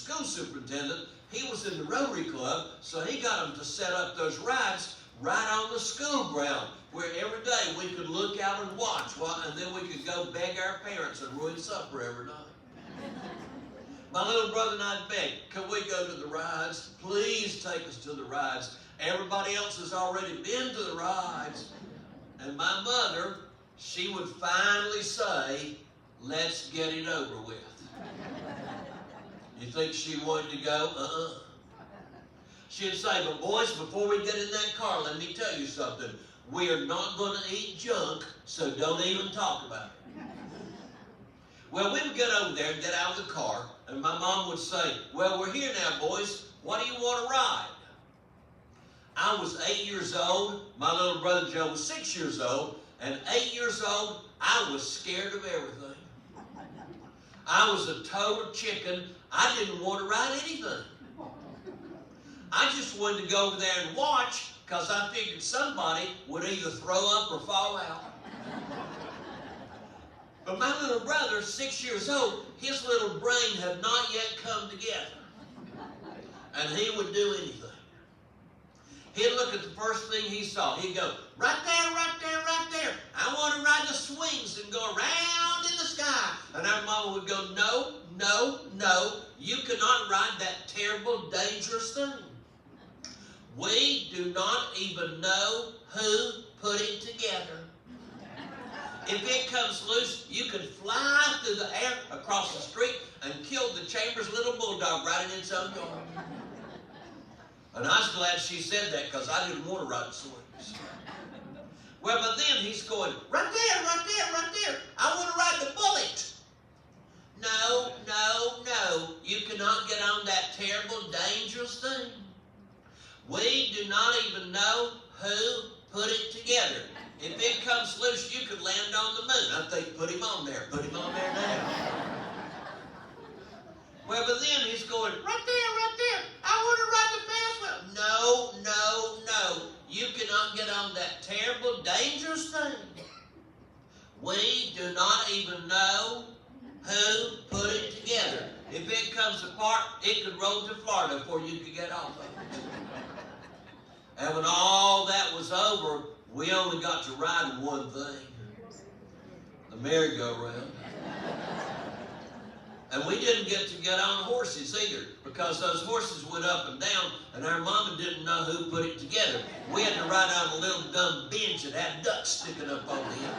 school superintendent, he was in the Rotary Club, so he got them to set up those rides right on the school ground, where every day we could look out and watch, and then we could go beg our parents and ruin supper every night. My little brother and I begged, can we go to the rides? Please take us to the rides. Everybody else has already been to the rides. And my mother, she would finally say, let's get it over with. You think she wanted to go? She'd say, but boys, before we get in that car, let me tell you something. We are not going to eat junk, so don't even talk about it. Well, we would get over there and get out of the car, and my mom would say, well, we're here now, boys. What do you want to ride? I was 8 years old. My little brother Joe was 6 years old. And 8 years old, I was scared of everything. I was a total chicken. I didn't want to ride anything. I just wanted to go over there and watch because I figured somebody would either throw up or fall out. But my little brother, 6 years old, his little brain had not yet come together. And he would do anything. He'd look at the first thing he saw. He'd go, right there, right there, right there. I want to ride the swings and go around in the sky. And our mama would go, no, no, no. You cannot ride that terrible, dangerous thing. We do not even know who put it together. If it comes loose, you can fly through the air across the street and kill the Chambers little bulldog right in its own yard. And I was glad she said that because I didn't want to ride the swings. Well, but then he's going, right there, right there, right there. I want to ride the bullet. No, no, no. You cannot get on that terrible, dangerous thing. We do not even know who put it together. If it comes loose, you could land on the moon. I think, put him on there. Put him on there now. Well, but then he's going, right there, right there. I want to ride the fast one. No, no, no. You cannot get on that terrible, dangerous thing. We do not even know who put it together. If it comes apart, it could roll to Florida before you could get off of it. And when all that was over, we only got to ride one thing. The merry-go-round. And we didn't get on horses either, because those horses went up and down, and our mama didn't know who put it together. We had to ride on a little dumb bench that had ducks sticking up on the end.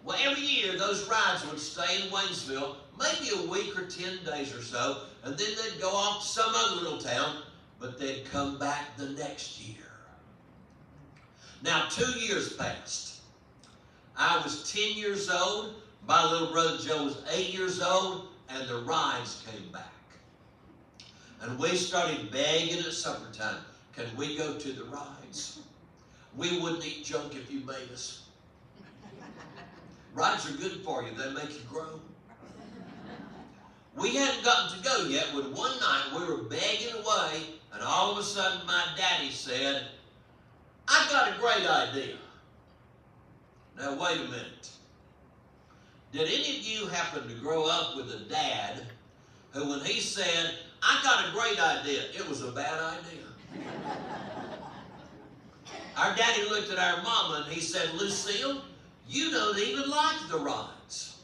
Well, every year those rides would stay in Waynesville, maybe a week or 10 days or so, and then they'd go off to some other little town, but they'd come back the next year. Now, 2 years passed. I was 10 years old. My little brother Joe was 8 years old, and the rides came back. And we started begging at supper time, can we go to the rides? We wouldn't eat junk if you made us. Rides are good for you. They make you grow. We hadn't gotten to go yet when one night we were begging away, and all of a sudden my daddy said, I got a great idea. Now wait a minute. Did any of you happen to grow up with a dad who, when he said, I got a great idea, it was a bad idea? Our daddy looked at our mama and he said, Lucille, you don't even like the rides.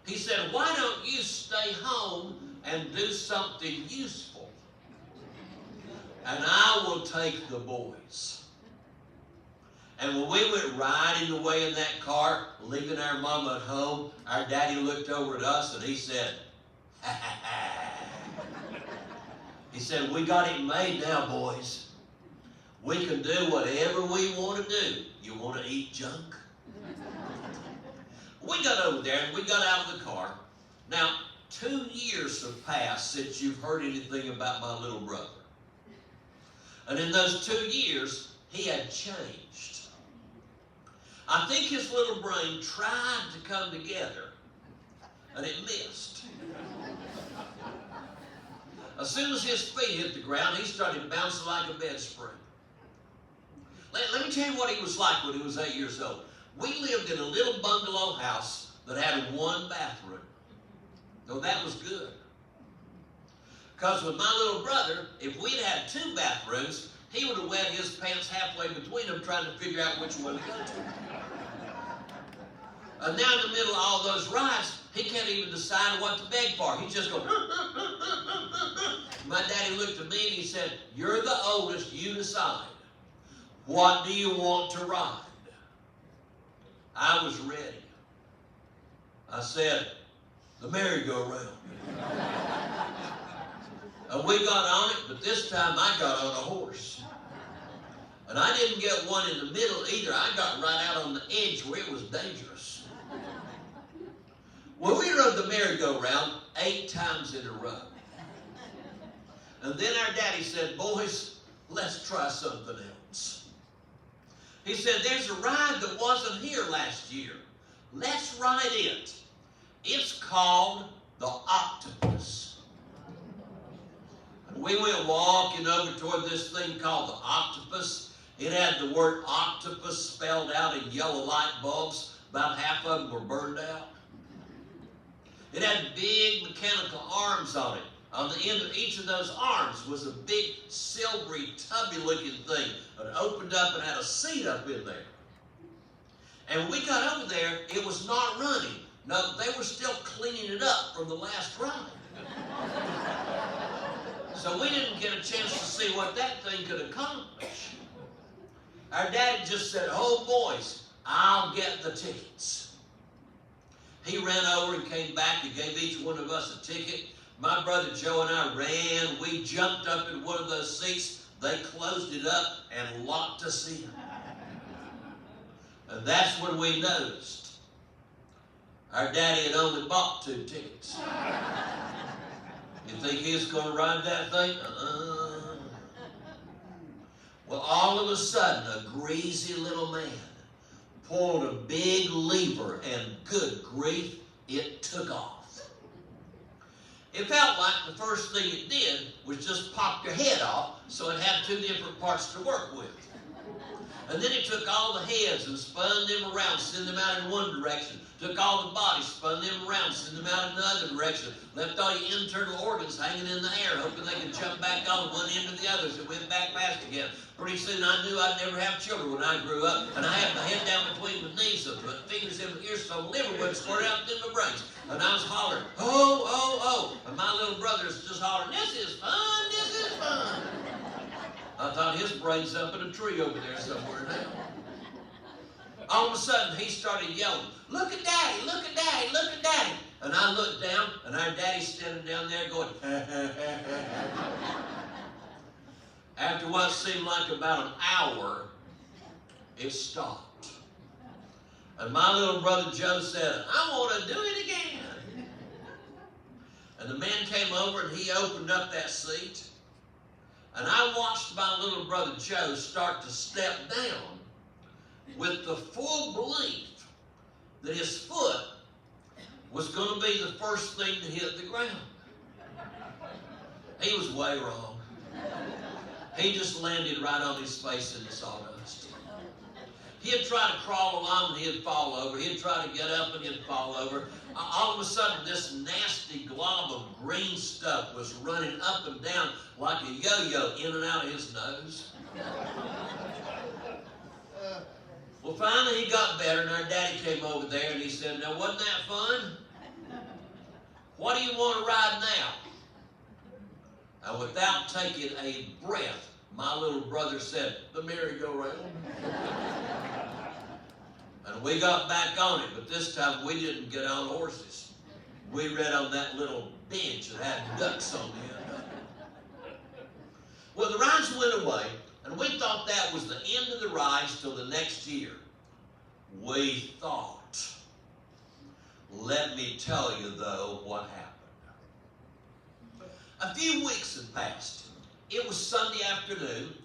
He said, why don't you stay home and do something useful? And I will take the boys. And when we went riding away in that car, leaving our mama at home, our daddy looked over at us and he said, ha ha ha. He said, we got it made now, boys. We can do whatever we want to do. You want to eat junk? We got over there and we got out of the car. Now, 2 years have passed since you've heard anything about my little brother. And in those 2 years, he had changed. I think his little brain tried to come together, and it missed. As soon as his feet hit the ground, he started bouncing like a bed spring. Let me tell you what he was like when he was 8 years old. We lived in a little bungalow house that had one bathroom. No, that was good. Because with my little brother, if we'd had 2 bathrooms, he would have wet his pants halfway between them trying to figure out which one to go to. And now in the middle of all those rides, he can't even decide what to beg for. He just goes, My daddy looked at me and he said, "You're the oldest, you decide. What do you want to ride?" I was ready. I said, "The merry-go-round." And we got on it, but this time I got on a horse. And I didn't get one in the middle either. I got right out on the edge where it was dangerous. Well, we rode the merry-go-round 8 times in a row. And then our daddy said, "Boys, let's try something else." He said, "There's a ride that wasn't here last year. Let's ride it. It's called the Octopus." And we went walking over toward this thing called the Octopus. It had the word octopus spelled out in yellow light bulbs. About half of them were burned out. It had big mechanical arms on it. On the end of each of those arms was a big silvery tubby-looking thing that opened up and had a seat up in there. And when we got over there, it was not running. No, they were still cleaning it up from the last ride. So we didn't get a chance to see what that thing could accomplish. Our daddy just said, "Oh, boys, I'll get the tickets." He ran over and came back and gave each one of us a ticket. My brother Joe and I ran. We jumped up in one of those seats. They closed it up and locked us in. And that's when we noticed our daddy had only bought 2 tickets. You think he was going to ride that thing? Well, all of a sudden, a greasy little man pulled a big lever, and good grief, it took off. It felt like the first thing it did was just pop your head off, so it had 2 different parts to work with. And then it took all the heads and spun them around, send them out in one direction. Took all the bodies, spun them around, send them out in the other direction. Left all your internal organs hanging in the air, hoping they could jump back on one end or the other, so it went back fast again. Pretty soon I knew I'd never have children when I grew up, and I had my head down between my knees, so my fingers in my ears, so my liver wouldn't squirt out through my brains. And I was hollering, "Oh, oh, oh!" And my little brother's just hollering, "This is fun, this is fun." I thought his brain's up in a tree over there somewhere now. All of a sudden, he started yelling, "Look at Daddy, look at Daddy, look at Daddy." And I looked down, and our daddy's standing down there going, After what seemed like about an hour, it stopped. And my little brother Joe said, "I want to do it again." And the man came over, and he opened up that seat. And I watched my little brother Joe start to step down with the full belief that his foot was going to be the first thing to hit the ground. He was way wrong. He just landed right on his face in the sawdust. He'd try to crawl along and he'd fall over. He'd try to get up and he'd fall over. All of a sudden, this nasty glob of green stuff was running up and down like a yo-yo in and out of his nose. Well, finally he got better, and our daddy came over there and he said, "Now, wasn't that fun? What do you want to ride now?" And without taking a breath, my little brother said, "The merry-go-round." And we got back on it, but this time we didn't get on horses. We read on that little bench that had ducks on the end of it. Well, the rides went away, and we thought that was the end of the rides till the next year. We thought. Let me tell you, though, what happened. A few weeks had passed. It was Sunday afternoon.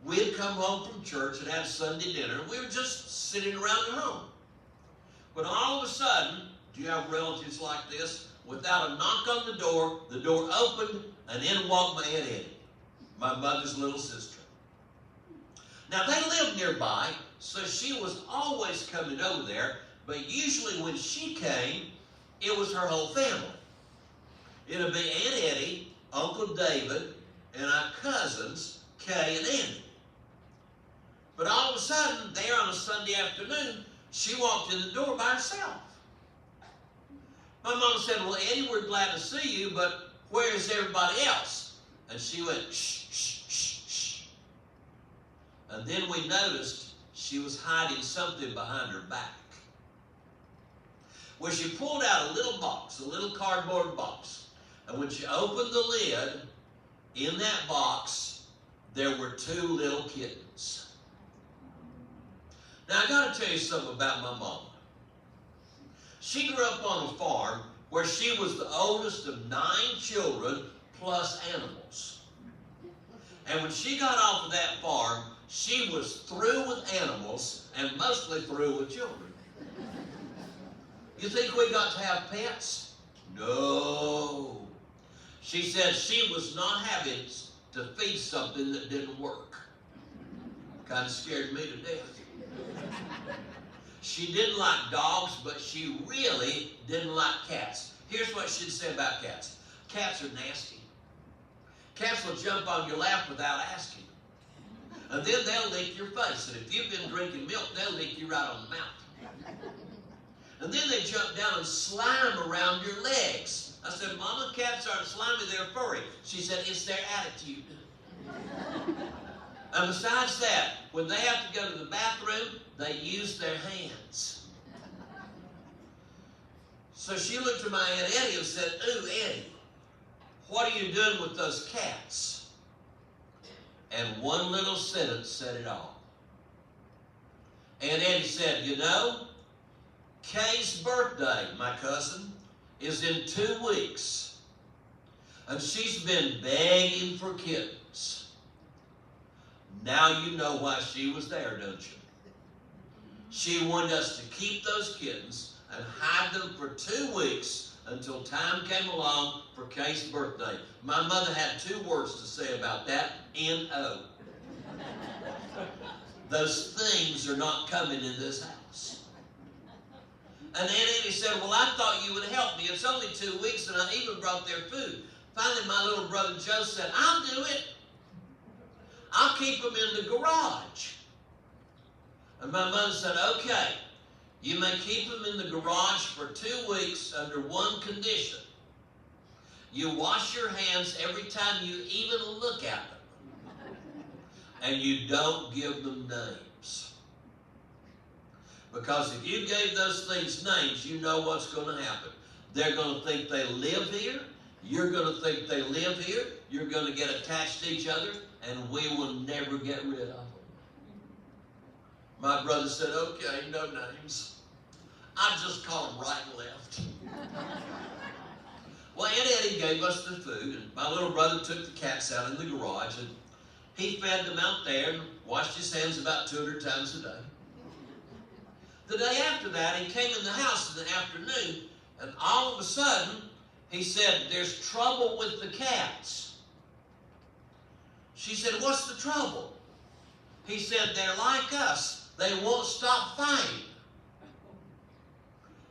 We had come home from church and had Sunday dinner, and we were just sitting around at home. When all of a sudden, do you have relatives like this? Without a knock on the door opened, and in walked my Aunt Eddie, my mother's little sister. Now, they lived nearby, so she was always coming over there, but usually when she came, it was her whole family. It'll be Aunt Eddie, Uncle David, and our cousins, Kay and Andy. But all of a sudden, there on a Sunday afternoon, she walked in the door by herself. My mom said, well, Eddie, we're glad to see you, but where is everybody else? And she went, shh, shh, shh, shh. And then we noticed she was hiding something behind her back. Well, she pulled out a little box, a little cardboard box. And when she opened the lid, in that box, there were 2 little kittens. Now, I got to tell you something about my mom. She grew up on a farm where she was the oldest of 9 children plus animals. And when she got off of that farm, she was through with animals and mostly through with children. You think we got to have pets? No. She said she was not having to feed something that didn't work. Kind of scared me to death. She didn't like dogs, but she really didn't like cats. Here's what she'd say about cats. Cats are nasty. Cats will jump on your lap without asking. And then they'll lick your face. And if you've been drinking milk, they'll lick you right on the mouth. And then they jump down and slime around your legs. I said, Mama, cats aren't slimy, they're furry. She said, it's their attitude. And besides that, when they have to go to the bathroom, they use their hands. So she looked at my Aunt Eddie and said, ooh, Eddie, what are you doing with those cats? And one little sentence said it all. Aunt Eddie said, you know, Kay's birthday, my cousin, is in 2 weeks. And she's been begging for kittens. Now you know why she was there, don't you? She wanted us to keep those kittens and hide them for 2 weeks until time came along for Kay's birthday. My mother had 2 words to say about that, N-O. Those things are not coming in this house. And Aunt Eddie said, well, I thought you would help me. It's only 2 weeks and I even brought their food. Finally, my little brother Joe said, I'll do it. I'll keep them in the garage. And my mother said, okay, you may keep them in the garage for 2 weeks under one condition. You wash your hands every time you even look at them. And you don't give them names. Because if you gave those things names, you know what's going to happen. They're going to think they live here. You're going to think they live here. You're going to get attached to each other. And we will never get rid of them. My brother said, okay, no names. I just call them right and left. Well, Aunt Eddie gave us the food, and my little brother took the cats out in the garage, and he fed them out there and washed his hands about 200 times a day. The day after that, he came in the house in the afternoon, and all of a sudden, he said, there's trouble with the cats. She said, what's the trouble? He said, they're like us. They won't stop fighting.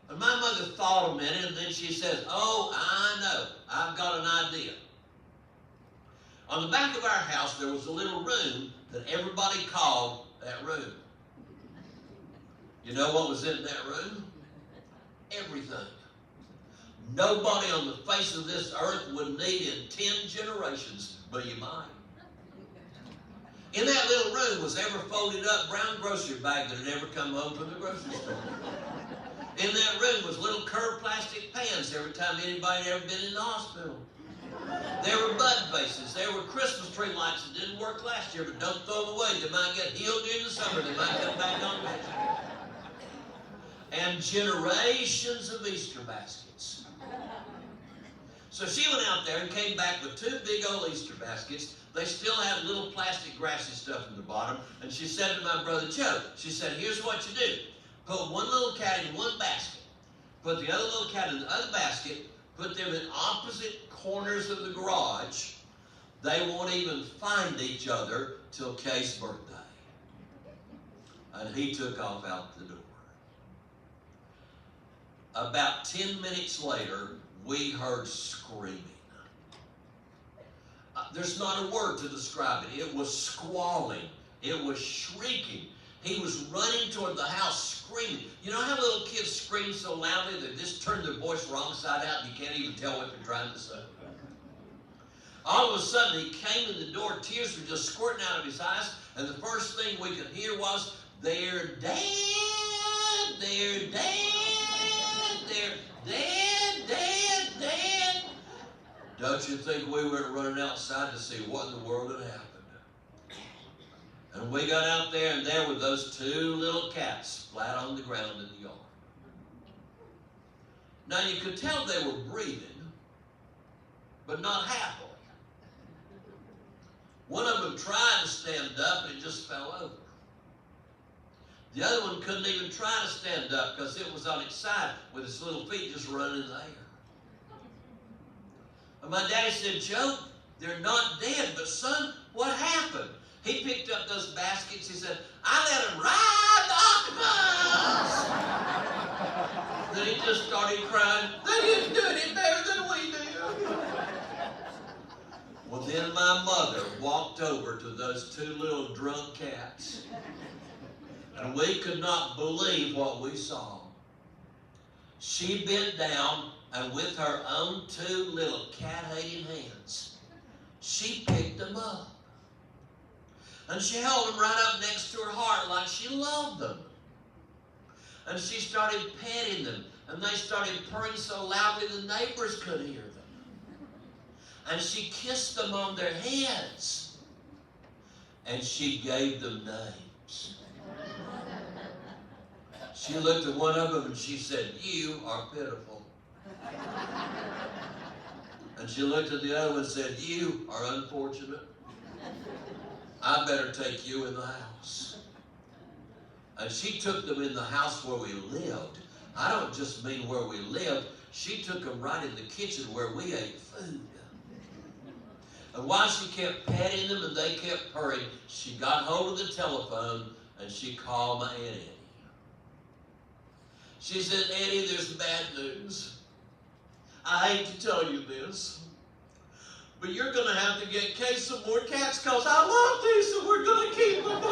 And my mother thought a minute, and then she says, oh, I know. I've got an idea. On the back of our house, there was a little room that everybody called that room. You know what was in that room? Everything. Nobody on the face of this earth would need in 10 generations, but you might. In that little room was every folded up brown grocery bag that had ever come home from the grocery store. In that room was little curved plastic pans every time anybody had ever been in the hospital. There were bud vases. There were Christmas tree lights that didn't work last year, but don't throw them away. They might get healed during the summer. They might come back on next year. And generations of Easter baskets. So she went out there and came back with 2 big old Easter baskets. They still had little plastic grassy stuff in the bottom. And she said to my brother Joe, she said, here's what you do. Put one little cat in one basket. Put the other little cat in the other basket. Put them in opposite corners of the garage. They won't even find each other till Kay's birthday. And he took off out the door. About 10 minutes later, we heard screaming. There's not a word to describe it. It was squalling. It was shrieking. He was running toward the house screaming. You know how little kids scream so loudly they just turn their voice wrong side out and you can't even tell what they're trying to say? All of a sudden he came to the door, tears were just squirting out of his eyes, and the first thing we could hear was, "They're dead, they're dead, they're dead, dead, dead." Don't you think we were running outside to see what in the world had happened? And we got out there, and there were those two little cats flat on the ground in the yard. Now you could tell they were breathing, but not happily. One of them tried to stand up, and it just fell over. The other one couldn't even try to stand up because it was on its side with its little feet just running in the air. And my daddy said, "Joe, they're not dead, but son, what happened?" He picked up those baskets. He said, "I let them ride the octopus." Then he just started crying. "They didn't do any better than we did." Well, then my mother walked over to those two little drunk cats, and we could not believe what we saw. She bent down, and with her own two little cat-hating hands, she picked them up. And she held them right up next to her heart like she loved them. And she started petting them, and they started purring so loudly the neighbors could hear them. And she kissed them on their heads, and she gave them names. She looked at one of them and she said, "You are pitiful." And she looked at the other one and said, "You are unfortunate. I better take you in the house." And she took them in the house where we lived. I don't just mean where we lived. She took them right in the kitchen where we ate food. And while she kept petting them and they kept purring, she got hold of the telephone and she called my Aunt Eddie. She said, "Eddie, there's bad news. I hate to tell you this, but you're going to have to get Kay some more cats because I love these and we're going to keep them."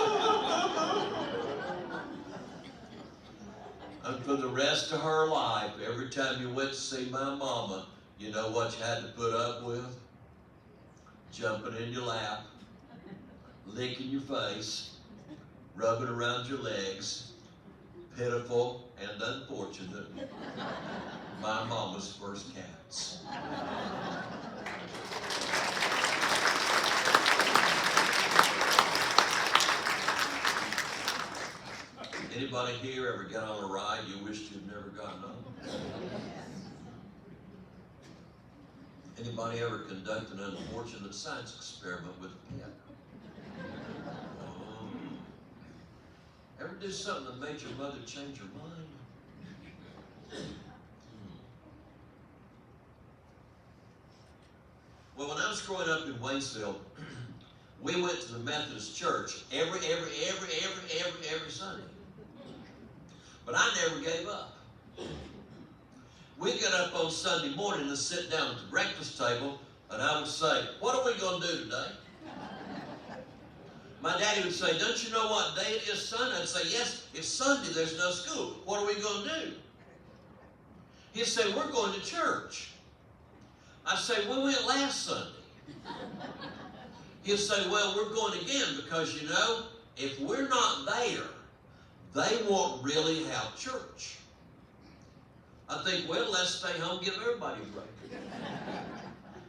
And for the rest of her life, every time you went to see my mama, you know what you had to put up with? Jumping in your lap, licking your face, rubbing around your legs, pitiful and unfortunate, my mama's first cats. Anybody here ever get on a ride you wished you'd never gotten on? Anybody ever conduct an unfortunate science experiment with a pet? Ever do something that made your mother change her mind? Well, when I was growing up in Waynesville, we went to the Methodist church every Sunday. But I never gave up. We'd get up on Sunday morning and sit down at the breakfast table, and I would say, "What are we going to do today?" My daddy would say, "Don't you know what day it is, son?" I'd say, "Yes, it's Sunday. There's no school. What are we going to do?" He'd say, "We're going to church." I'd say, "We went last Sunday." He'd say, "Well, we're going again because, you know, if we're not there, they won't really have church." I think, well, let's stay home, give everybody a break.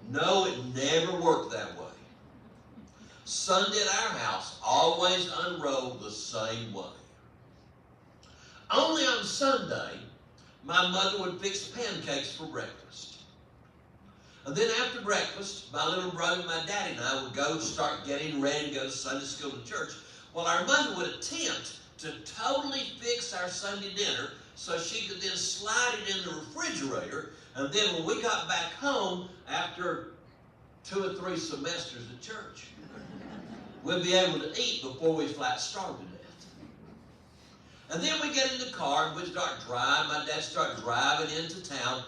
No, it never worked that way. Sunday at our house always unrolled the same way. Only on Sunday, my mother would fix pancakes for breakfast. And then after breakfast, my little brother, my daddy, and I would go start getting ready to go to Sunday school and church. Well, our mother would attempt to totally fix our Sunday dinner so she could then slide it in the refrigerator, and then when we got back home after 2 or 3 semesters at church, we'd be able to eat before we flat starved to death. And then we get in the car and we start driving. My dad started driving into town,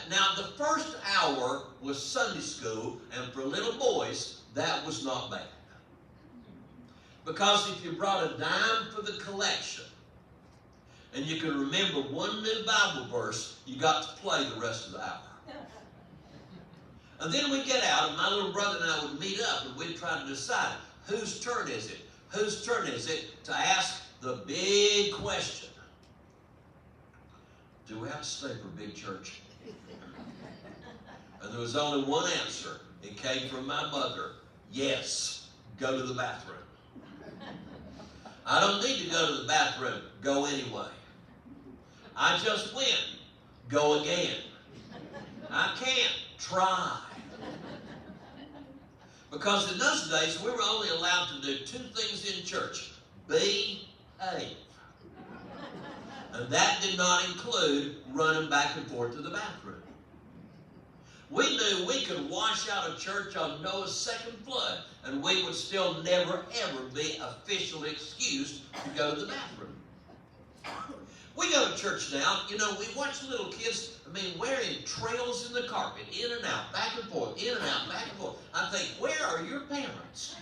Now, the first hour was Sunday school, and for little boys, that was not bad. Because if you brought a dime for the collection, and you could remember one new Bible verse, you got to play the rest of the hour. And then we'd get out, and my little brother and I would meet up, and we'd try to decide, whose turn is it? Whose turn is it to ask the big question? Do we have to stay for big church? And there was only one answer. It came from my mother. Yes, go to the bathroom. I don't need to go to the bathroom. Go anyway. I just went. Go again. I can't. Try. Because in those days, we were only allowed to do two things in church. Behave. And that did not include running back and forth to the bathroom. We knew we could wash out of church on Noah's second flood, and we would still never, ever be officially excused to go to the bathroom. We go to church now, you know, we watch little kids, wearing trails in the carpet, in and out, back and forth, in and out, back and forth. I think, where are your parents?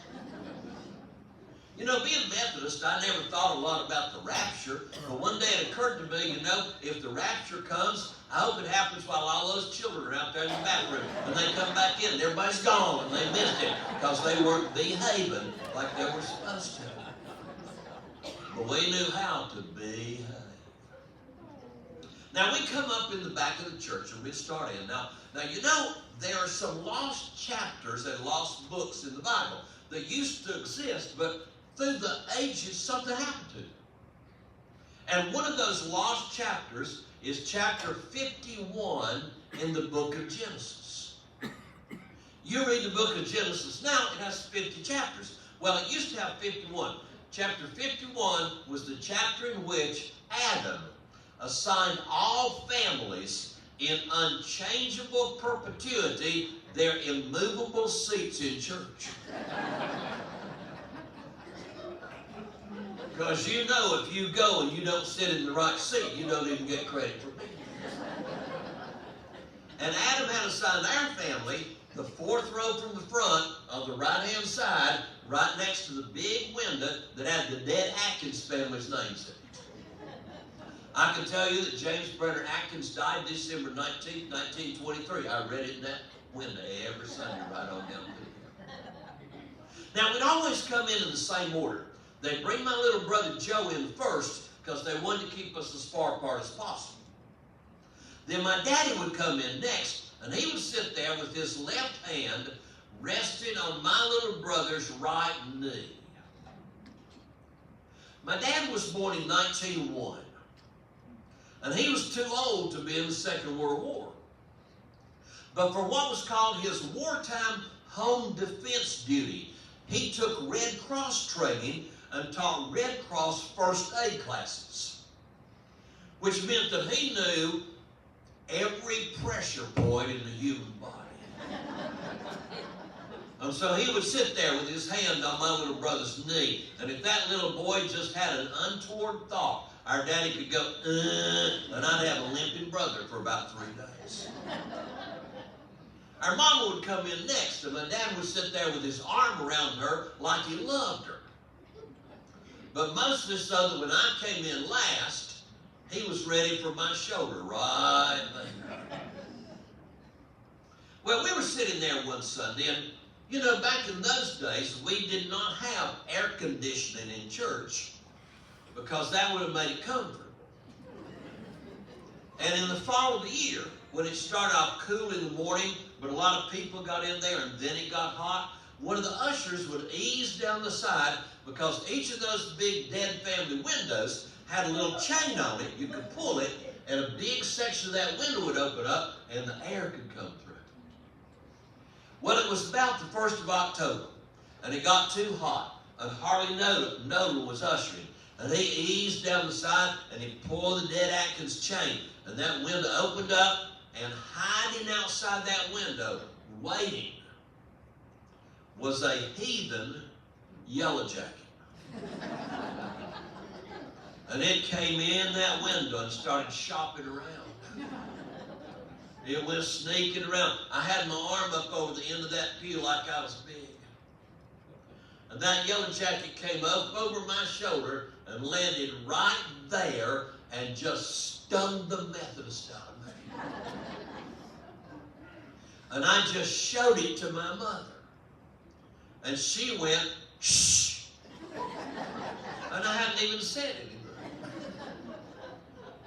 You know, being Methodist, I never thought a lot about the rapture, but one day it occurred to me, you know, if the rapture comes, I hope it happens while all those children are out there in the bathroom, and they come back in, and everybody's gone, and they missed it, because they weren't behaving like they were supposed to. But we knew how to behave. Now, we come up in the back of the church, and we start in. Now, you know, there are some lost chapters and lost books in the Bible that used to exist, but through the ages, something happened to them. And one of those lost chapters is chapter 51 in the book of Genesis. You read the book of Genesis now, it has 50 chapters. Well, it used to have 51. Chapter 51 was the chapter in which Adam assigned all families in unchangeable perpetuity their immovable seats in church. Because you know if you go and you don't sit in the right seat, you don't even get credit for being there. And Adam had assigned our family the fourth row from the front on the right-hand side, right next to the big window that had the dead Atkins family's names in it. I can tell you that James Brenner Atkins died December 19, 1923. I read it in that window every Sunday right on down through here. Now, we'd always come in the same order. They'd bring my little brother Joe in first because they wanted to keep us as far apart as possible. Then my daddy would come in next, and he would sit there with his left hand resting on my little brother's right knee. My dad was born in 1901, and he was too old to be in the Second World War. But for what was called his wartime home defense duty, he took Red Cross training and taught Red Cross first aid classes, which meant that he knew every pressure point in the human body. And so he would sit there with his hand on my little brother's knee, and if that little boy just had an untoward thought, our daddy could go, and I'd have a limping brother for about 3 days. Our mama would come in next, and my dad would sit there with his arm around her like he loved her. But mostly so that when I came in last, he was ready for my shoulder right there. Well, we were sitting there one Sunday, and you know, back in those days, we did not have air conditioning in church because that would have made it comfortable. And in the fall of the year, when it started off cool in the morning, but a lot of people got in there and then it got hot, one of the ushers would ease down the side because each of those big dead family windows had a little chain on it. You could pull it, and a big section of that window would open up, and the air could come through. Well, it was about the 1st of October, and it got too hot, and Harley Nolan was ushering, and he eased down the side, and he pulled the dead Atkins chain, and that window opened up, and hiding outside that window, waiting, was a heathen yellow jacket. And it came in that window and started shopping around. It went sneaking around. I had my arm up over the end of that pew like I was big. And that yellow jacket came up over my shoulder and landed right there and just stung the Methodist out of me. And I just showed it to my mother. And she went, shh. And I hadn't even said anything.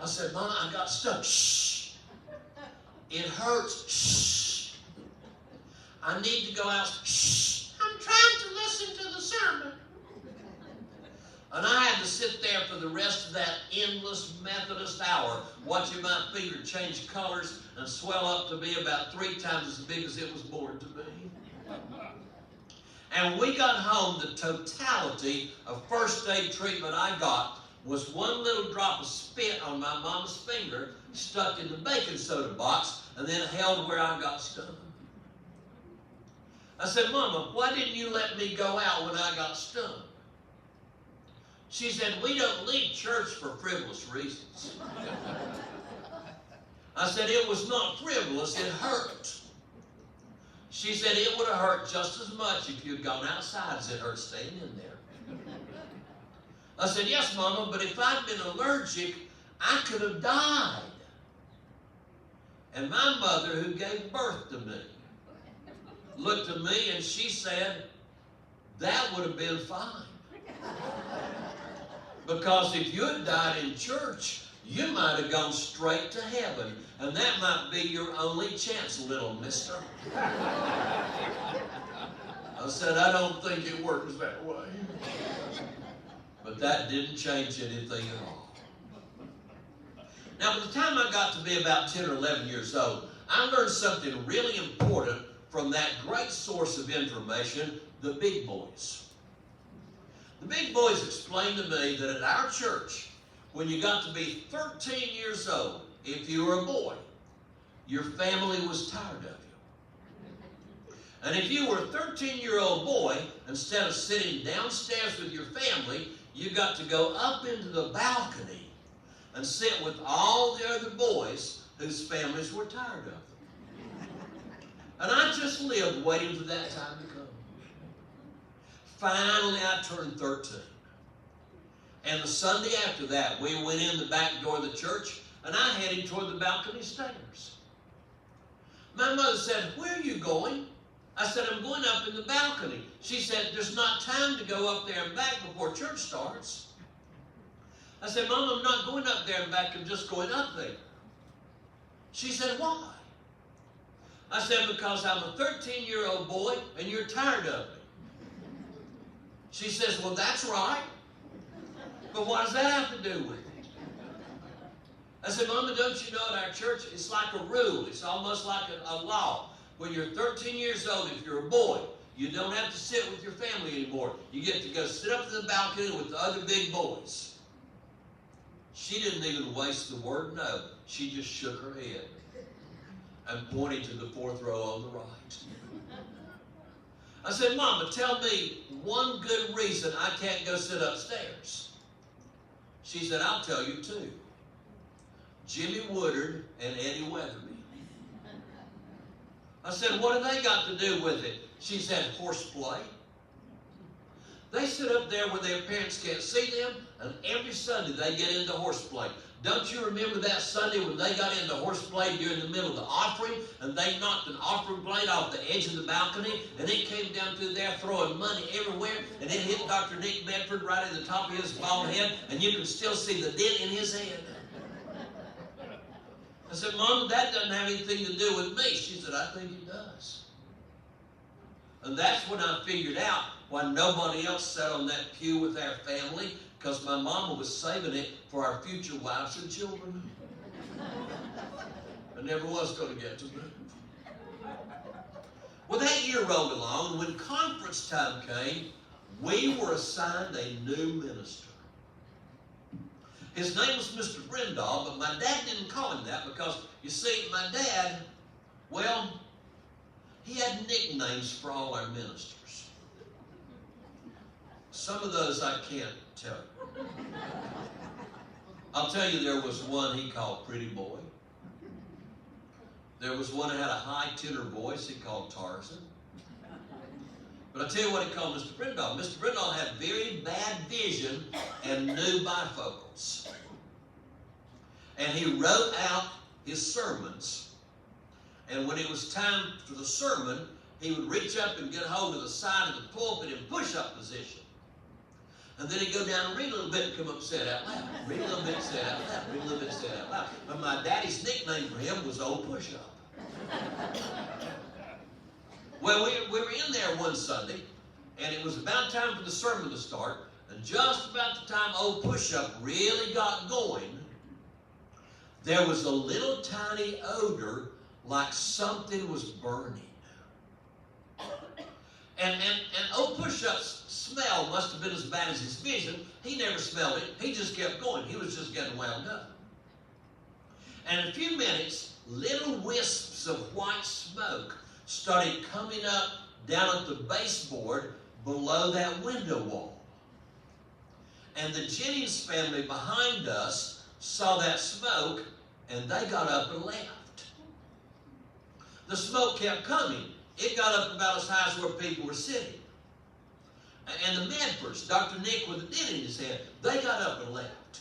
I said, Mom, I got stuck. Shh. It hurts. Shh. I need to go out. Shh. I'm trying to listen to the sermon. And I had to sit there for the rest of that endless Methodist hour watching my finger change colors and swell up to be about 3 times as big as it was born to be. And we got home, the totality of first aid treatment I got was 1 little drop of spit on my mama's finger stuck in the baking soda box and then held where I got stung. I said, Mama, why didn't you let me go out when I got stung? She said, we don't leave church for frivolous reasons. I said, it was not frivolous, it hurt. She said, it would have hurt just as much if you'd gone outside as it hurt staying in there. I said, yes, Mama, but if I'd been allergic, I could have died. And my mother, who gave birth to me, looked at me and she said, that would have been fine. Because if you had died in church, you might have gone straight to heaven. And that might be your only chance, little mister. I said, I don't think it works that way. But that didn't change anything at all. Now, by the time I got to be about 10 or 11 years old, I learned something really important from that great source of information, the big boys. The big boys explained to me that at our church, when you got to be 13 years old, if you were a boy, your family was tired of you. And if you were a 13-year-old boy, instead of sitting downstairs with your family, you got to go up into the balcony and sit with all the other boys whose families were tired of them. And I just lived waiting for that time to come. Finally, I turned 13. And the Sunday after that, we went in the back door of the church, and I headed toward the balcony stairs. My mother said, where are you going? I said, I'm going up in the balcony. She said, there's not time to go up there and back before church starts. I said, Mom, I'm not going up there and back. I'm just going up there. She said, why? I said, because I'm a 13-year-old boy, and you're tired of me. She says, well, that's right. But what does that have to do with it? I said, Mama, don't you know at our church, it's like a rule. It's almost like a law. When you're 13 years old, if you're a boy, you don't have to sit with your family anymore. You get to go sit up in the balcony with the other big boys. She didn't even waste the word no. She just shook her head and pointed to the 4th row on the right. I said, Mama, tell me one good reason I can't go sit upstairs. She said, I'll tell you 2. Jimmy Woodard and Eddie Weatherby. I said, what have they got to do with it? She said, horseplay. They sit up there where their parents can't see them, and every Sunday they get into horseplay. Don't you remember that Sunday when they got into horseplay during the middle of the offering, and they knocked an offering plate off the edge of the balcony, and it came down through there throwing money everywhere, and it hit Dr. Nick Medford right at the top of his bald head, and you can still see the dent in his head. I said, Mom, that doesn't have anything to do with me. She said, I think it does. And that's when I figured out why nobody else sat on that pew with our family, because my mama was saving it for our future wives and children. I never was going to get to move. Well, that year rolled along, and when conference time came, we were assigned a new minister. His name was Mr. Brindall, but my dad didn't call him that because, you see, my dad, well, he had nicknames for all our ministers. Some of those I can't tell you. I'll tell you there was one he called Pretty Boy. There was one that had a high tenor voice he called Tarzan. But I tell you what he called Mr. Brindle. Mr. Brindle had very bad vision and knew bifocals. And he wrote out his sermons. And when it was time for the sermon, he would reach up and get hold of the side of the pulpit in push-up position. And then he'd go down and read a little bit and come up and say it out loud. Read a little bit and say it out loud. Read a little bit and say it out loud. But my daddy's nickname for him was Old Push-Up. Well, we were in there one Sunday, and it was about time for the sermon to start, and just about the time Old Push-Up really got going, there was a little tiny odor like something was burning. And Old Push-Up's smell must have been as bad as his vision. He never smelled it. He just kept going. He was just getting wound up. And in a few minutes, little wisps of white smoke started coming up down at the baseboard below that window wall. And the Jennings family behind us saw that smoke, and they got up and left. The smoke kept coming. It got up about as high as where people were sitting. And the Medfords, Dr. Nick with a dent in his head, they got up and left.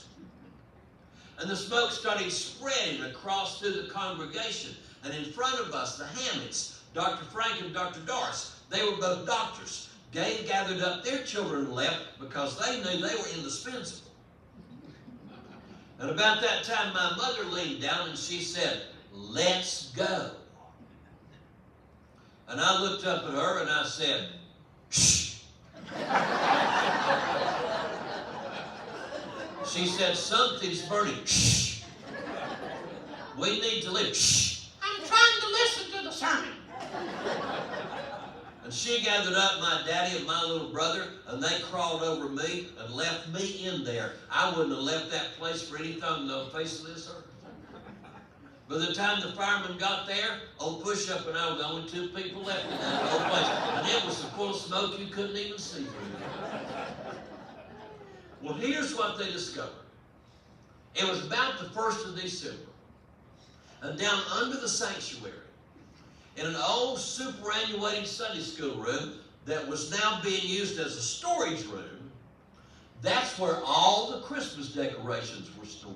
And the smoke started spreading across through the congregation. And in front of us, the Hammocks, Dr. Frank and Dr. Doris, they were both doctors. They gathered up their children and left because they knew they were indispensable. And about that time, my mother leaned down and she said, "Let's go." And I looked up at her and I said, "Shh." She said, "Something's burning." "Shh. We need to leave." "Shh. I'm trying to listen to the sermon." And she gathered up my daddy and my little brother, and they crawled over me and left me in there. I wouldn't have left that place for anything on the face of this earth. By the time the firemen got there, Old Push-Up and I were the only two people left in that old place. And it was so full of smoke you couldn't even see through. Well, here's what they discovered. It was about the 1st of December. And down under the sanctuary, in an old superannuated Sunday school room that was now being used as a storage room, that's where all the Christmas decorations were stored.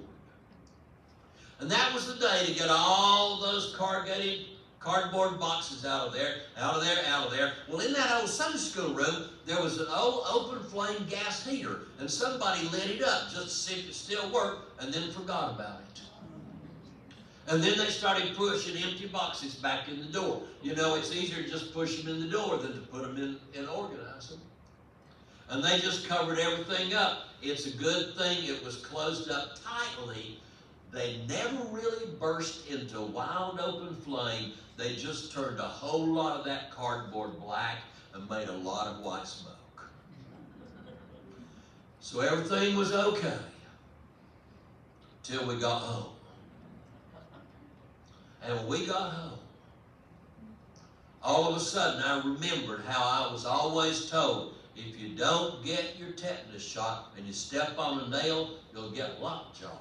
And that was the day to get all those corrugated cardboard boxes out of there, out of there, out of there. Well, in that old Sunday school room, there was an old open flame gas heater, and somebody lit it up just to see if it still worked, and then forgot about it. And then they started pushing empty boxes back in the door. You know, it's easier to just push them in the door than to put them in and organize them. And they just covered everything up. It's a good thing it was closed up tightly. They never really burst into wild open flame. They just turned a whole lot of that cardboard black and made a lot of white smoke. So everything was okay till we got home. And when we got home, all of a sudden I remembered how I was always told, if you don't get your tetanus shot and you step on a nail, you'll get lockjaw.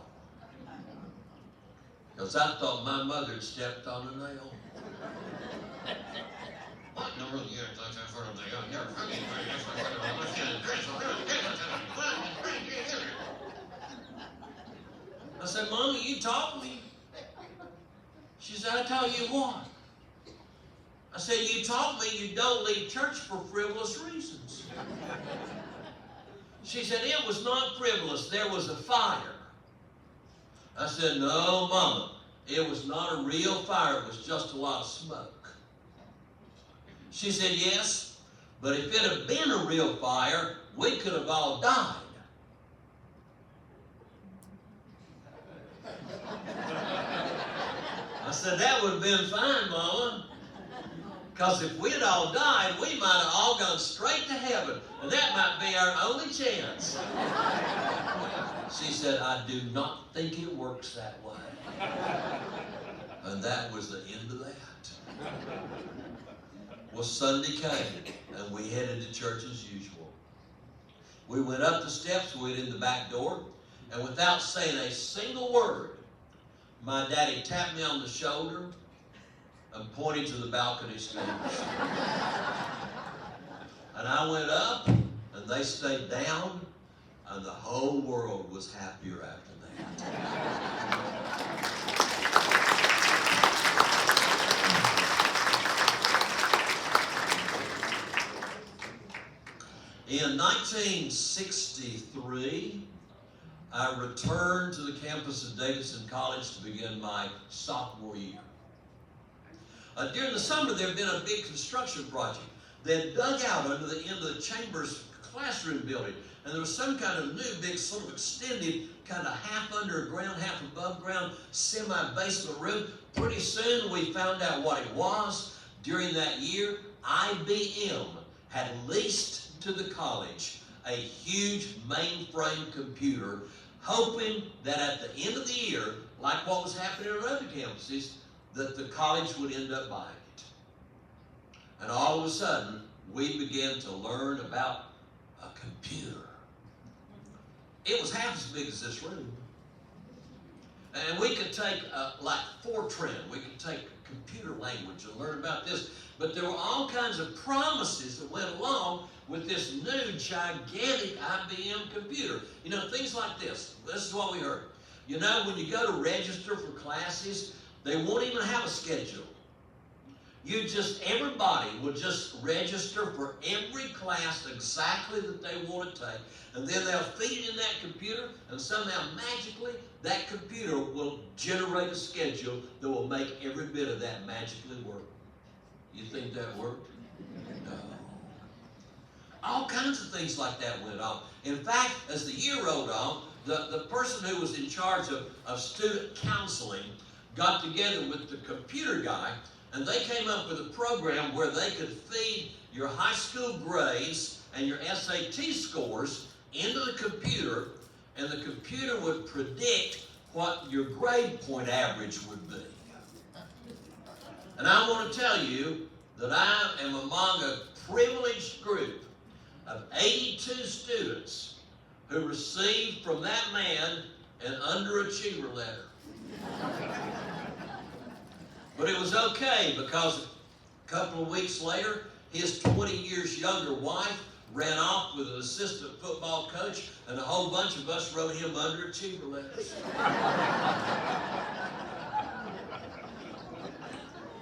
Because I thought my mother had stepped on a nail. What? No, really, I said, "Mommy, you taught me." She said, "I taught you what?" I said, "You taught me you don't leave church for frivolous reasons." She said, "It was not frivolous. There was a fire." I said, "No, Mama, it was not a real fire. It was just a lot of smoke." She said, "Yes, but if it had been a real fire, we could have all died." I said, "That would have been fine, Mama. Because if we'd all died, we might have all gone straight to heaven. And that might be our only chance." She said, "I do not think it works that way." And that was the end of that. Well, Sunday came, and we headed to church as usual. We went up the steps, we went in the back door, and without saying a single word, my daddy tapped me on the shoulder, and pointing to the balcony stairs. And I went up, and they stayed down, and the whole world was happier after that. In 1963, I returned to the campus of Davidson College to begin my sophomore year. During the summer, there had been a big construction project. They had dug out under the end of the Chambers classroom building, and there was some kind of new big sort of extended kind of half underground, half above ground, semi-basement room. Pretty soon we found out what it was. During that year, IBM had leased to the college a huge mainframe computer, hoping that at the end of the year, like what was happening on other campuses, that the college would end up buying it. And all of a sudden, we began to learn about a computer. It was half as big as this room. And we could take, like Fortran, we could take computer language and learn about this. But there were all kinds of promises that went along with this new gigantic IBM computer. You know, things like this. This is what we heard. You know, when you go to register for classes, they won't even have a schedule. Everybody will just register for every class exactly that they want to take, and then they'll feed it in that computer, and somehow magically that computer will generate a schedule that will make every bit of that magically work. You think that worked? No. All kinds of things like that went on. In fact, as the year rolled on, the person who was in charge of student counseling got together with the computer guy, and they came up with a program where they could feed your high school grades and your SAT scores into the computer, and the computer would predict what your grade point average would be. And I want to tell you that I am among a privileged group of 82 students who received from that man an underachiever letter. But it was okay, because a couple of weeks later, his 20 years younger wife ran off with an assistant football coach, and a whole bunch of us wrote him underachiever letters.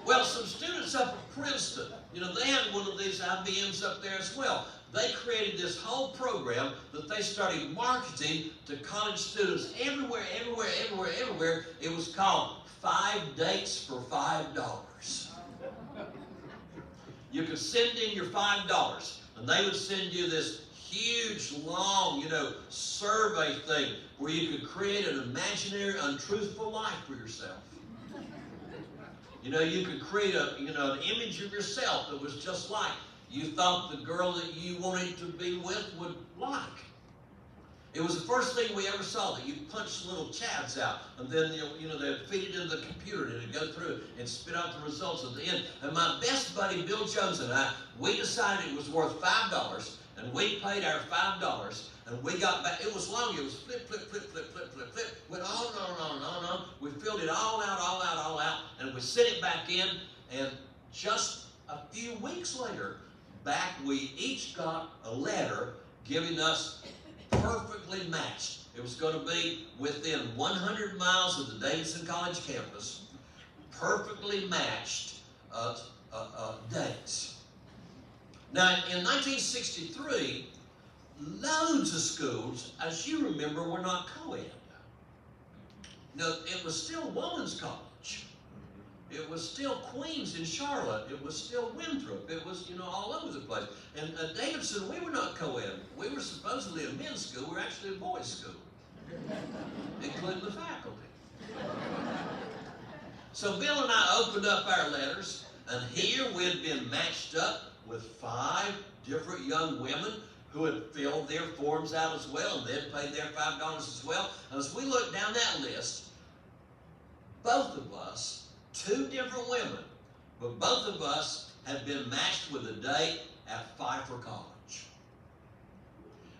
Well, some students up at Princeton, you know, they had one of these IBMs up there as well. They created this whole program that they started marketing to college students everywhere. It was called 5 Dates for $5. You could send in your $5, and they would send you this huge, long, survey thing where you could create an imaginary, untruthful life for yourself. You could create an image of yourself that was just like you thought the girl that you wanted to be with would like. It was the first thing we ever saw, that you punched little chads out, and then they'd feed it into the computer, and it'd go through and spit out the results at the end. And my best buddy Bill Jones and I, we decided it was worth $5, and we paid our $5, and we got back. It was long. It was flip, went on. We filled it all out, and we sent it back in, and just a few weeks later, back we each got a letter giving us perfectly matched. It was going to be within 100 miles of the Davidson College campus, perfectly matched dates. Now, in 1963, loads of schools, as you remember, were not co-ed. It was still women's college. It was still Queens in Charlotte. It was still Winthrop. It was, all over the place. And at Davidson, we were not co-ed. We were supposedly a men's school. We were actually a boys' school, including the faculty. So Bill and I opened up our letters, and here we had been matched up with 5 different young women who had filled their forms out as well, and they'd paid their $5 as well. And as we looked down that list, both of us, 2 different women, but both of us had been matched with a date at Pfeiffer College.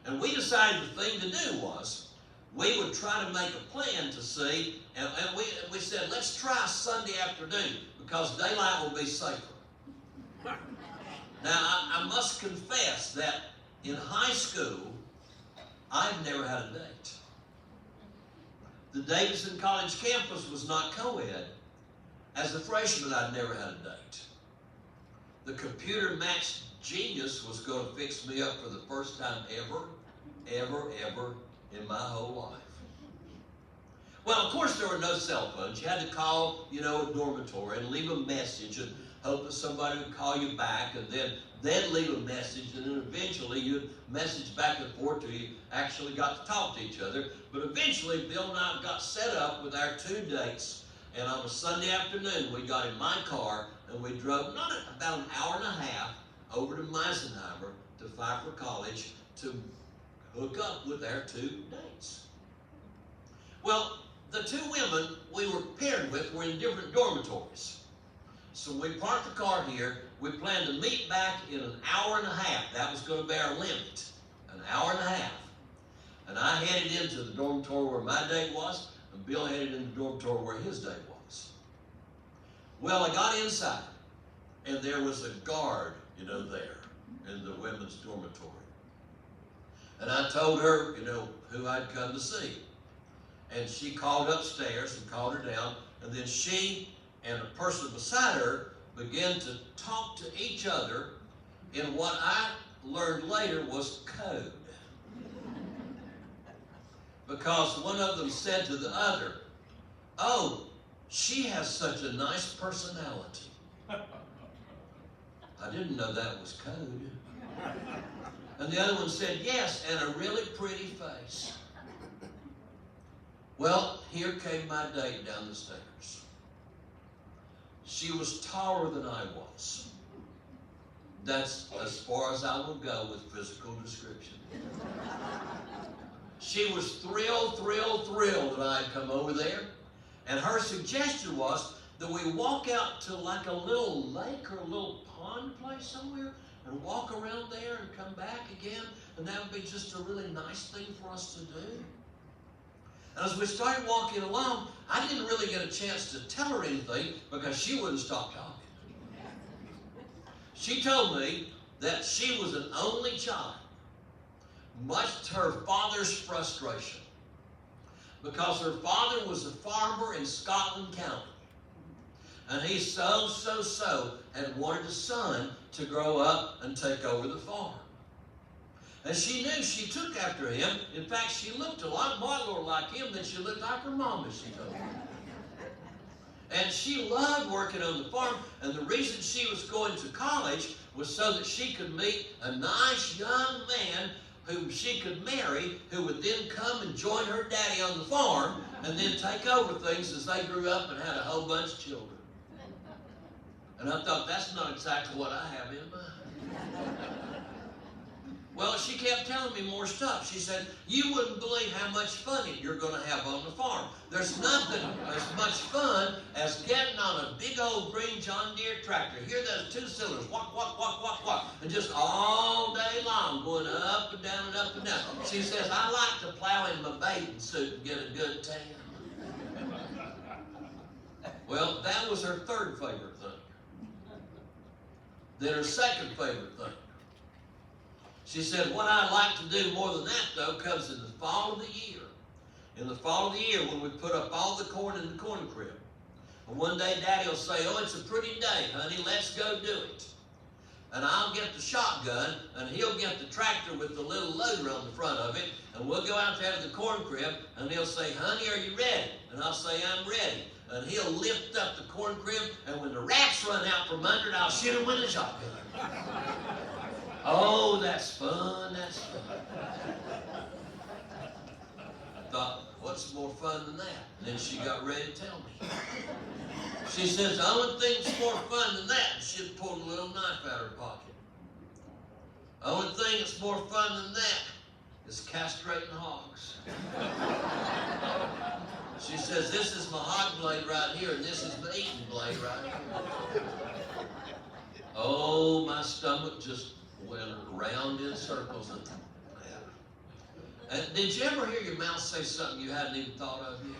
And we decided the thing to do was we would try to make a plan to see, and we said, let's try Sunday afternoon because daylight will be safer. Now, I must confess that in high school, I've never had a date. The Davidson College campus was not co-ed. As a freshman, I'd never had a date. The computer matched genius was going to fix me up for the first time ever in my whole life. Well, of course, there were no cell phones. You had to call, a dormitory and leave a message and hope that somebody would call you back, and then leave a message, and then eventually you'd message back and forth till you actually got to talk to each other. But eventually, Bill and I got set up with our 2 dates, and on a Sunday afternoon, we got in my car, and we drove about an hour and a half over to Meisenheimer to Pfeiffer College to hook up with our 2 dates. Well, the 2 women we were paired with were in different dormitories. So we parked the car here. We planned to meet back in an hour and a half. That was going to be our limit, an hour and a half. And I headed into the dormitory where my date was, and Bill headed into the dormitory where his date was. Well, I got inside, and there was a guard, there in the women's dormitory. And I told her, who I'd come to see. And she called upstairs and called her down, and then she and a person beside her began to talk to each other in what I learned later was code. Because one of them said to the other, "Oh, she has such a nice personality." I didn't know that was code. And the other one said, "Yes, and a really pretty face." Well, here came my date down the stairs. She was taller than I was. That's as far as I will go with physical description. She was thrilled that I had come over there. And her suggestion was that we walk out to like a little lake or a little pond place somewhere and walk around there and come back again. And that would be just a really nice thing for us to do. And as we started walking along, I didn't really get a chance to tell her anything because she wouldn't stop talking. She told me that she was an only child, much to her father's frustration, because her father was a farmer in Scotland County. And he so had wanted a son to grow up and take over the farm. And she knew she took after him. In fact, she looked a lot more like him than she looked like her mom, as she told me. And she loved working on the farm, and the reason she was going to college was so that she could meet a nice young man whom she could marry, who would then come and join her daddy on the farm, and then take over things as they grew up and had a whole bunch of children. And I thought, that's not exactly what I have in mind. Well, she kept telling me more stuff. She said, "You wouldn't believe how much fun you're going to have on the farm. There's nothing as much fun as getting on a big old green John Deere tractor. Hear those 2 cylinders, walk, and just all day long going up and down and up and down." She says, "I like to plow in my bathing suit and get a good tan." Well, that was her 3rd favorite thing. Then her 2nd favorite thing. She said, "What I like to do more than that, though, comes in the fall of the year. In the fall of the year, when we put up all the corn in the corn crib. And one day, Daddy will say, 'Oh, it's a pretty day, honey, let's go do it.' And I'll get the shotgun, and he'll get the tractor with the little loader on the front of it, and we'll go out there to the corn crib, and he'll say, 'Honey, are you ready?' And I'll say, 'I'm ready.' And he'll lift up the corn crib, and when the rats run out from under it, I'll shoot them with a shotgun." Oh, that's fun, that's fun. I thought, what's more fun than that? And then she got ready to tell me. She says, "The only thing that's more fun than that," and she pulled a little knife out of her pocket. "The only thing that's more fun than that is castrating hogs." She says, "This is my hog blade right here, and this is my eating blade right here." Oh, my stomach just went round in circles. Did you ever hear your mouth say something you hadn't even thought of yet?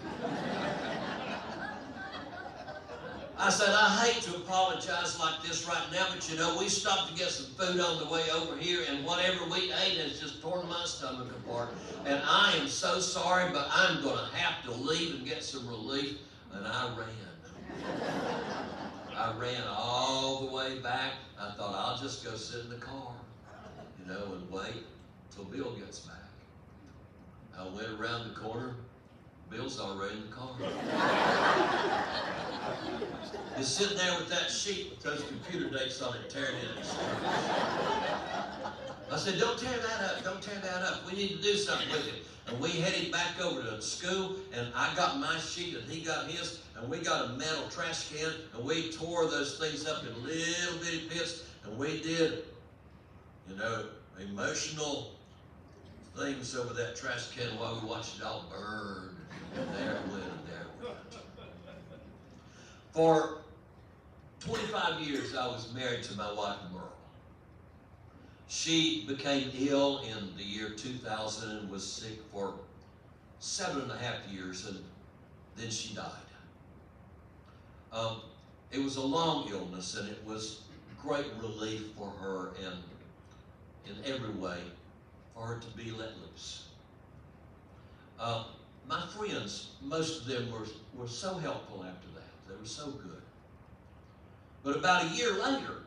I said, I hate to apologize like this right now, but you know, we stopped to get some food on the way over here, and whatever we ate has just torn my stomach apart. And I am so sorry, but I'm going to have to leave and get some relief. And I ran. I ran all the way back. I thought, I'll just go sit in the car, you know, and wait till Bill gets back. I went around the corner. Bill's already in the car. He's sitting there with that sheet with those computer dates on it, tearing it. I said, don't tear that up. Don't tear that up. We need to do something with it. And we headed back over to school, and I got my sheet, and he got his, and we got a metal trash can, and we tore those things up in little bitty bits, and we did, you know, emotional things over that trash can while we watched it all burn. And there it went, and there it went. For 25 years, I was married to my wife, Merle. She became ill in the year 2000 and was sick for 7.5 years, and then she died. It was a long illness, and it was great relief for her and in every way for her to be let loose. My friends, most of them were so helpful after that. They were so good. But about a year later,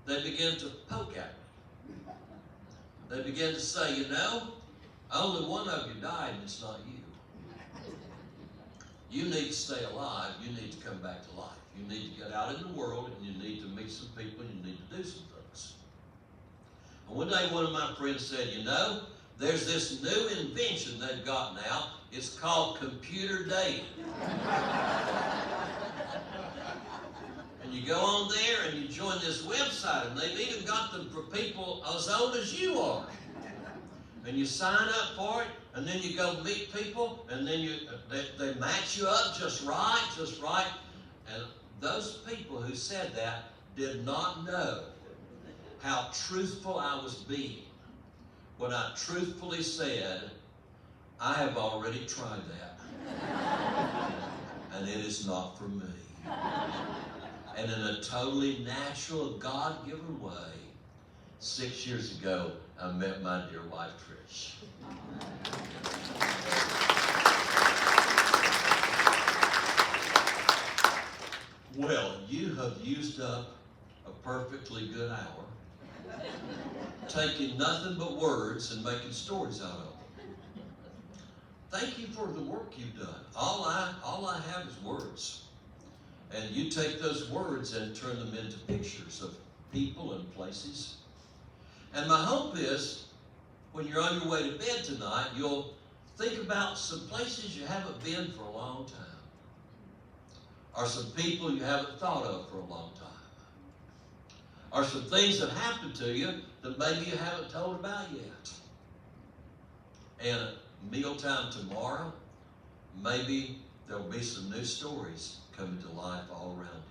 they began to poke at me. They began to say, you know, only one of you died and it's not you. You need to stay alive. You need to come back to life. You need to get out in the world, and you need to meet some people, and you need to do some things. And one day one of my friends said, you know, there's this new invention they've got now. It's called computer dating. And you go on there and you join this website, and they've even got them for people as old as you are. And you sign up for it, and then you go meet people, and then they match you up just right. And those people who said that did not know how truthful I was being when I truthfully said, I have already tried that, and it is not for me. And in a totally natural, God-given way, 6 years ago, I met my dear wife, Trish. Well, you have used up a perfectly good hour, taking nothing but words and making stories out of them. Thank you for the work you've done. All I have is words. And you take those words and turn them into pictures of people and places. And my hope is, when you're on your way to bed tonight, you'll think about some places you haven't been for a long time. Or some people you haven't thought of for a long time. Or some things that happened to you that maybe you haven't told about yet. And at mealtime tomorrow, maybe there'll be some new stories coming to life all around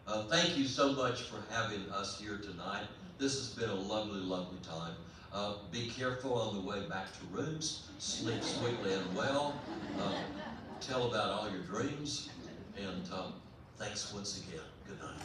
here. Thank you so much for having us here tonight. This has been a lovely, lovely time. Be careful on the way back to rooms. Sleep sweetly and well. Tell about all your dreams. And thanks once again. Good night.